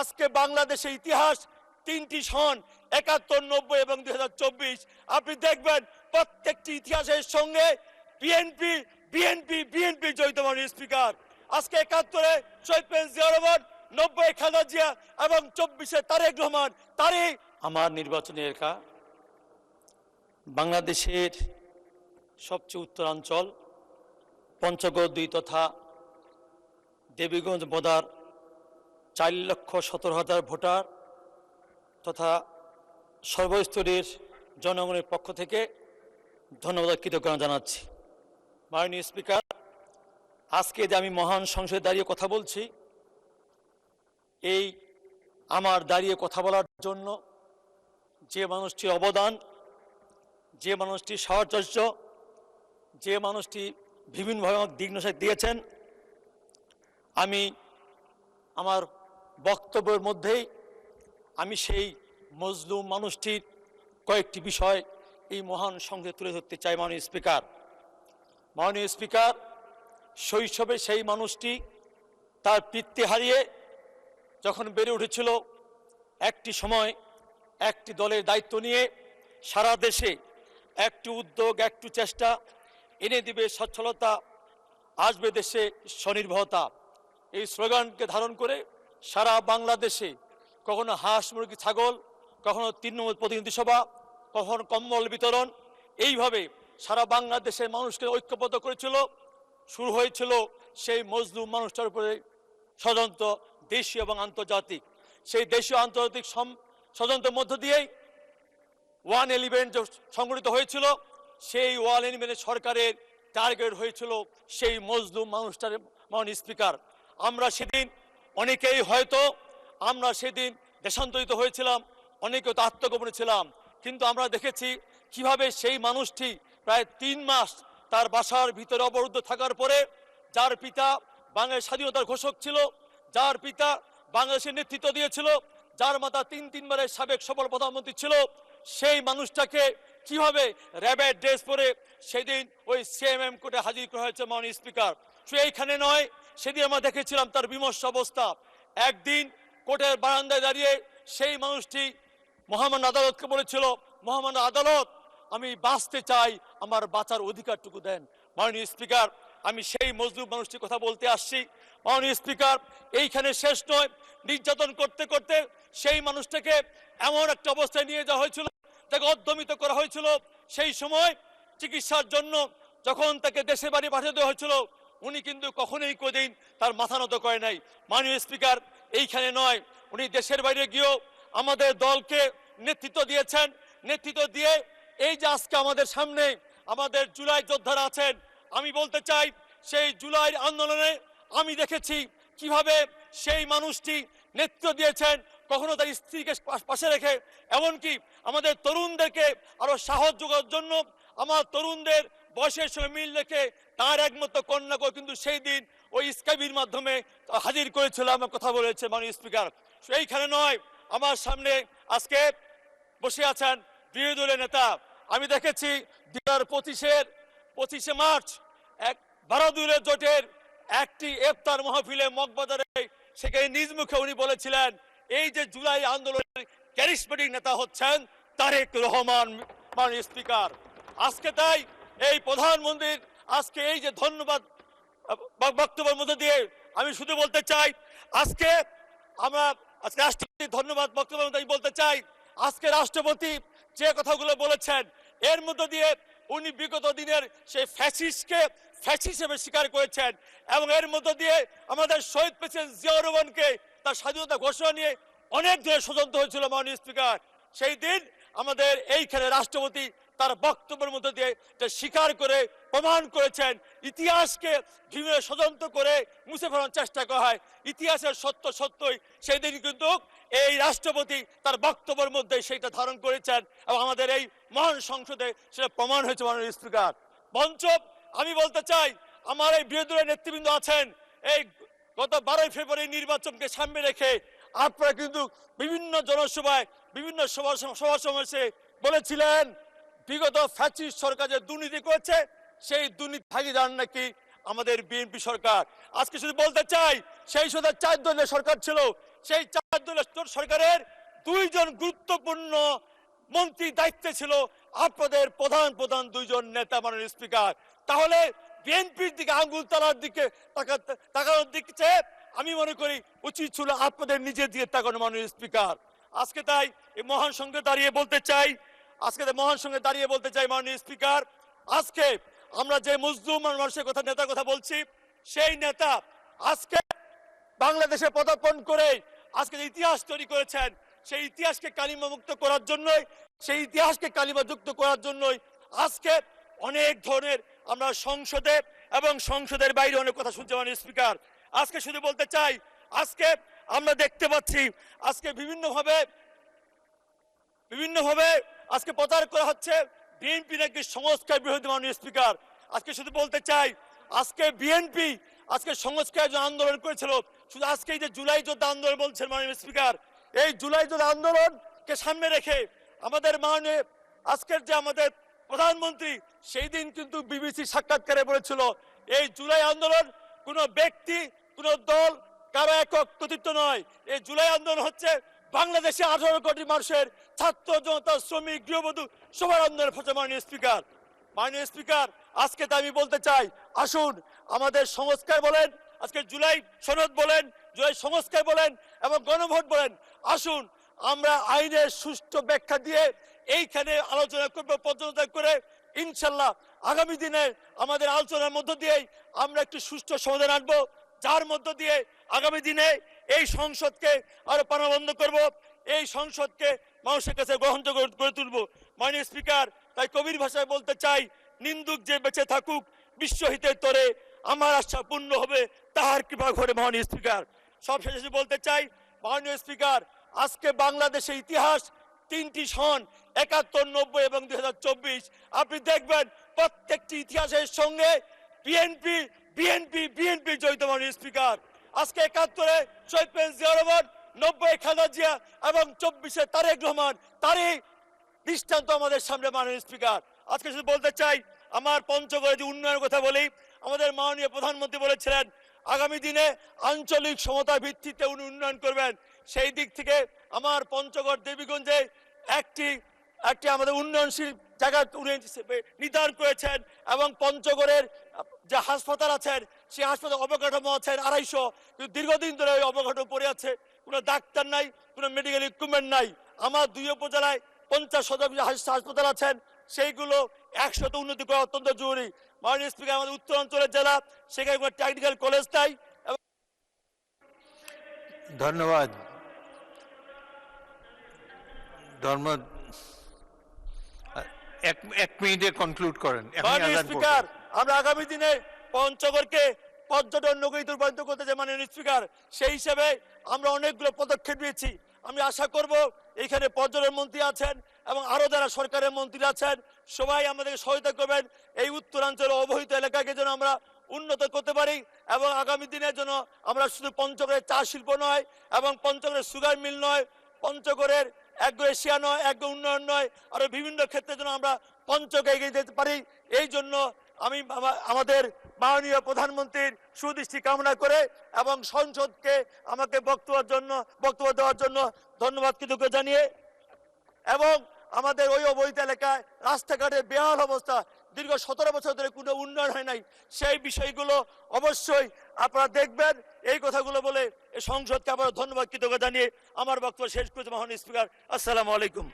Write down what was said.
আজকে বাংলাদেশের ইতিহাস তিনটি সন ৭১, ৯০ এবং ২০২৪ আপনি দেখবেন প্রত্যেকটি ইতিহাসের সঙ্গে বিএনপি বিএনপি বিএনপি জড়িত। মাননীয় স্পিকার, আজকে ৭১-এ শহীদ প্রেসিডেন্ট জিয়া রহমান, ৯০-এ খালেদা জিয়া এবং ২৪-এ তারেক রহমান। আমার নির্বাচনী এলাকা বাংলাদেশের সবচেয়ে উত্তরাঞ্চল পঞ্চগড় ২ তথা দেবীগঞ্জ বদার ৪,১৭,০০০ ভোটার তথা সর্বস্তরের জনগণের পক্ষ থেকে ধন্যবাদ কৃতজ্ঞতা জানাচ্ছি। মাননীয় স্পিকার, আজকে যে আমি মহান সংসদে দাঁড়িয়ে কথা বলছি, এই আমার দাঁড়িয়ে কথা বলার জন্য যে মানুষটির অবদান, যে মানুষটি সাহচর্য, যে মানুষটি বিভিন্নভাবে দিক নির্দেশ দিয়েছেন, আমি আমার বক্তব্যের মধ্যেই আমি সেই মজলুম মানুষটির কয়েকটি বিষয় এই মহান সংসদে তুলে ধরতে চাই। মাননীয় স্পিকার, শৈশবে সেই মানুষটি তার পিতৃ হারিয়ে যখন বেড়ে উঠেছিল, একটি সময় একটি দলের দায়িত্ব নিয়ে সারা দেশে একটি উদ্যোগ, একটু চেষ্টা এনে দিবে সচ্ছলতা, আসবে দেশে স্বনির্ভরতা, এই স্লোগানকে ধারণ করে সারা বাংলাদেশে কখনো হাঁস মুরগি ছাগল, কখনো তৃণমূল প্রতিনিধি সভা, কখনো কম্বল বিতরণ, এইভাবে সারা বাংলাদেশের মানুষকে ঐক্যবদ্ধ করেছিল। শুরু হয়েছিল সেই মজলুম মানুষটার উপরে ষড়যন্ত্র, দেশীয় এবং আন্তর্জাতিক। সেই দেশীয় আন্তর্জাতিক ষড়যন্ত্রের মধ্য দিয়েই 111 সংগঠিত হয়েছিল। সেই 111 সরকারের টার্গেট হয়েছিল সেই মজলুম মানুষটার। মাননীয় স্পিকার, আমরা সেদিন অনেকেই হয়তো আমরা সেদিন দেশান্তরিত হয়েছিলাম, অনেকে তো আত্মগোপনে ছিলাম, কিন্তু আমরা দেখেছি কিভাবে সেই মানুষটি প্রায় ৩ মাস তার বাসার ভিতরে অবরুদ্ধ থাকার পরে, যার পিতা বাংলাদেশ স্বাধীনতার ঘোষক ছিল, যার পিতা বাংলাদেশের নেতৃত্ব দিয়েছিল, যার মাতা ৩বারের সাবেক সফল প্রধানমন্ত্রী ছিল, সেই মানুষটাকে কিভাবে র্যাবের ড্রেস পরে সেদিন ওই সিএমএম কোর্টে হাজির করা হয়েছে। মাননীয় স্পিকার, শুধু এইখানে নয়, সেদিন আমরা দেখেছিলাম তার বিমর্ষ অবস্থা। একদিন কোর্টের বারান্দায় দাঁড়িয়ে সেই মানুষটি মহামান্য আদালতকে বলেছিল, মহামান্য আদালত, আমি বাঁচতে চাই, আমার বাঁচার অধিকারটুকু দেন। মাননীয় স্পিকার, আমি সেই মজলুম মানুষটির কথা বলতে আসছি। মাননীয় স্পিকার, এইখানে শেষ নয়, নির্যাতন করতে করতে সেই মানুষটাকে এমন একটা অবস্থায় নিয়ে যাওয়া হয়েছিল, তাকে অদ্যমিত করা হয়েছিল। সেই সময় চিকিৎসার জন্য যখন তাকে দেশে বাড়ি পাঠিয়ে দেওয়া হয়েছিল, উনি কিন্তু কখনোই কোনোদিন তার মাথা নত করে নাই। মাননীয় স্পিকার, এইখানে নয়, উনি দেশের বাইরে গিয়েও আমাদের দলকে নেতৃত্ব দিয়েছেন। নেতৃত্ব দিয়ে এই যে আজকে আমাদের সামনে আমাদের জুলাই যোদ্ধারা আছেন, আমি বলতে চাই সেই জুলাই আন্দোলনে আমি দেখেছি কিভাবে সেই মানুষটি নেতৃত্ব দিয়েছেন, কখনো তার স্ত্রীকে পাশে রেখে, এমনকি আমাদের তরুণদেরকে আরো সাহস যোগানোর জন্য আমার তরুণদের বয়সের সঙ্গে মিল রেখে তার একমাত্র কন্যাকে কিন্তু সেই দিন ওই স্কাইবির মাধ্যমে হাজির করেছিল। আমার কথা বলেছে। মাননীয় স্পিকার, এইখানে নয়, আমার সামনে আজকে বসে আছেন বিরোধী দলের নেতা। আমি দেখেছি ২০২৫ মার্চ এক ১২ দলের জোটের একটি ইফতার মাহফিলে মগবাজারে, সেখানে নিজ মুখে উনি বলেছিলেন এই যে জুলাই আন্দোলনের ক্যারিসমেটিক নেতা হচ্ছেন তারেক রহমান। মাননীয় স্পিকার, আজকে তাই এই প্রধানমন্ত্রীর আজকে এই যে ধন্যবাদ বক্তব্যের মধ্যে দিয়ে আমি শুধু বলতে চাই, আজকে রাষ্ট্রপতি ধন্যবাদ বক্তব্যের মধ্যে বলতে চাই, আজকে রাষ্ট্রপতি যে কথাগুলো বলেছেন এর মধ্যে দিয়ে উনি বিগত দিনের সেই ফ্যাসিস্টকে ফ্যাসিস্ট হিসেবে স্বীকার করেছেন, এবং এর মধ্যে দিয়ে আমাদের শহীদ প্রেসিডেন্ট জিয়া রহমানকে তার স্বাধীনতা ঘোষণা নিয়ে অনেক ধরনের ষড়যন্ত্র হয়েছিল। মাননীয় স্পিকার, সেই দিন আমাদের এইখানে রাষ্ট্রপতি তার বক্তব্যের মধ্যে দিয়ে স্বীকার করে প্রমাণ করেছেন ইতিহাসকে বিভিন্ন ষড়যন্ত্র করে মুছে ফেলার চেষ্টা করা হয়, ইতিহাসের সত্য সত্যই সেই দিন কিন্তু এই রাষ্ট্রপতি তার বক্তব্যের মধ্যে সেইটা ধারণ করেছেন, এবং আমাদের এই মহান সংসদে সেটা প্রমাণ হয়েছে। মাননীয় স্পিকার, মঞ্চ আমি বলতে চাই, আমার এই বিরোধী দলের নেতৃবৃন্দ আছেন, এই গত 12 ফেব্রুয়ারি নির্বাচনকে সামনে রেখে আপনারা কিন্তু বিভিন্ন জনসভায় বিভিন্ন সভা সমাবেশে বলেছিলেন বিগত ফ্যাসিস্ট সরকার যে দুর্নীতি করেছে সেই দুর্নীতি ভাগিদার নাকি আমাদের বিএনপি সরকার। আজকে শুধু বলতে চাই, সেই 4 দলের সরকার ছিল, সেই 4 দলীয় জোট সরকারের 2 জন গুরুত্বপূর্ণ মন্ত্রী দায়িত্বে ছিল আপনাদের প্রধান প্রধান 2 জন নেতা মাননীয় স্পিকার। তাহলে বিএনপির দিকে আঙ্গুল তালার দিকে তাকানোর দিকে আমি মনে করি উচিত ছিল আপনাদের নিজের দিকে তাকানো মাননীয় স্পিকার। আজকে তাই এই মহান সঙ্গে দাঁড়িয়ে বলতে চাই, মাননীয় স্পিকার, আজকে আমরা যে মজলুম মানুষের কথা, নেতার কথা বলছি, সেই নেতা আজকে বাংলাদেশে পদার্পণ করে আজকে যে ইতিহাস তৈরি করেছেন, সেই ইতিহাসকে কালিমামুক্ত করার জন্যই, সেই ইতিহাসকে কালিমাযুক্ত করার জন্যই আজকে অনেক ধরনের আমরা সংসদে এবং সংসদের বাইরে অনেক কথা শুনছি মাননীয় স্পিকার। আজকে শুধু বলতে চাই, আজকে আমরা দেখতে পাচ্ছি আজকে বিভিন্নভাবে আজকে প্রচার করা হচ্ছে বিএনপি নাকি সংস্কার বিরোধী মাননীয় স্পিকার। আজকে শুধু বলতে চাই, আজকে বিএনপি আজকে সংস্কার যে আন্দোলন করেছিল, শুধু আজকে এই যে জুলাই যোদ্ধা আন্দোলন বলছেন মাননীয় স্পিকার, এই জুলাই যোদ্ধা আন্দোলনকে সামনে রেখে আমাদের মাননীয় আজকের যে আমাদের প্রধানমন্ত্রী সেই দিন কিন্তু বিবিসি সাক্ষাৎকারে বলেছিল, এই জুলাই আন্দোলন কোন ব্যক্তি, কোন দল, কারো একক কৃতিত্ব নয়। এই জুলাই আন্দোলন হচ্ছে বাংলাদেশে 18 কোটি মানুষের, ছাত্র জনতা, শ্রমিক, গৃহবধূ সবার আন্দোলনের ফসল। মাননীয় স্পিকার, আজকে তো আমি বলতে চাই, আসুন আমাদের সংস্কার বলেন, আজকে জুলাই সনদ বলেন, জুলাই সংস্কার বলেন এবং গণভোট বলেন, আসুন আমরা আইনের সুষ্ঠু ব্যাখ্যা দিয়ে এইখানে আলোচনা করব, পর্যালোচনা করে ইনশাল্লাহ আগামী দিনে আমাদের আলোচনার মধ্য দিয়ে আমরা একটি সুষ্ঠু সমাধান আনবো, যার মধ্য দিয়ে আগামী দিনে এই সংসদকে আরো প্রাণবন্ত করব, এই সংসদকে মানুষের কাছে গ্রহণযোগ্য করে তুলব। মাননীয় স্পিকার, তাই কবির ভাষায় বলতে চাই, নিন্দুক যে বেঁচে থাকুক বিশ্বহিতের তরে, আমার আশা পূর্ণ হবে তাহার কৃপা ঘরে। মাননীয় স্পিকার, সবশেষে বলতে চাই, মাননীয় স্পিকার, আজকে বাংলাদেশের ইতিহাস 3টি সন 71, 90 এবং 2024, আপনি দেখবেন প্রত্যেকটি ইতিহাসের সঙ্গে বিএনপি জড়িত। মাননীয় স্পিকার, আজকে 71-এ শহীদ প্রেসিডেন্ট জিয়া রহমান, 90-এ খালেদা জিয়া এবং 24-এ তারেক রহমান, তারই দৃষ্টান্ত আমাদের সামনে। মাননীয় স্পিকার, আজকে শুধু বলতে চাই, আমার পঞ্চগড়ে যে উন্নয়নের কথা বলি, আমাদের মাননীয় প্রধানমন্ত্রী বলেছিলেন আগামী দিনে আঞ্চলিক সমতার ভিত্তিতে উনি উন্নয়ন করবেন। সেই দিক থেকে আমার পঞ্চগড় দেবীগঞ্জে একটি আমাদের উন্নয়নশীল জায়গা উনি নির্ধারণ করেছেন এবং পঞ্চগড়ের যে হাসপাতাল আছেন, সেই হাসপাতাল অবকাঠামো আছেন 250, কিন্তু দীর্ঘদিন ধরে ওই অবকাঠামো পড়ে আছে, কোনো ডাক্তার নাই, কোনো মেডিকেল ইকুইপমেন্ট নাই। আমার 2 উপজেলায় 50 হাসপাতাল আছেন, সেইগুলো 100 উন্নতি করা অত্যন্ত জরুরি। মাননীয় স্পিকার, আমাদের উত্তরাঞ্চলের জেলা, সেখানে কোনো টেকনিক্যাল কলেজ নাই। ধন্যবাদ। এক মিনিটে কনক্লুড করেন। মাননীয় স্পিকার, আমরা আগামী দিনে পঞ্চগড়কে পর্যটন নগরীতে রূপান্তরিত করতে চাই। মাননীয় স্পিকার, সেই হিসেবে আমরা অনেকগুলো পদক্ষেপ নিয়েছি। আমি আশা করব এখানে পর্যটন মন্ত্রী আছেন এবং আরো যারা সরকারের মন্ত্রী আছেন, সবাই আমাদেরকে সহায়তা করবেন, এই উত্তরাঞ্চলের অবহেলিত এলাকাকে যেন আমরা উন্নত করতে পারি এবং আগামী দিনের জন্য আমরা শুধু পঞ্চগড়ের চা শিল্প নয় এবং পঞ্চগড়ের সুগার মিল নয়, পঞ্চগড়ের অ্যাগ্রো এশিয়া নয়, অ্যাগ্রো উন্নয়ন নয়, আরো বিভিন্ন ক্ষেত্রে যেন আমরা পঞ্চগড়ে এগিয়ে যেতে পারি, এই জন্য আমি আমাদের মাননীয় প্রধানমন্ত্রীর সুদৃষ্টি কামনা করে এবং সংসদকে আমাকে বক্তব্য দেওয়ার জন্য ধন্যবাদ কৃতজ্ঞতা জানিয়ে, এবং আমাদের ওই অবহিত এলাকায় রাস্তাঘাটের বেহাল অবস্থা, দীর্ঘ 17 বছর ধরে কোনো উন্নয়ন হয় নাই, সেই বিষয়গুলো অবশ্যই আপনারা দেখবেন। এই কথাগুলো বলে এই সংসদকে আবার ধন্যবাদ কৃতজ্ঞতা জানিয়ে আমার বক্তব্য শেষ করেছি। মাননীয় স্পিকার, আসসালামু আলাইকুম।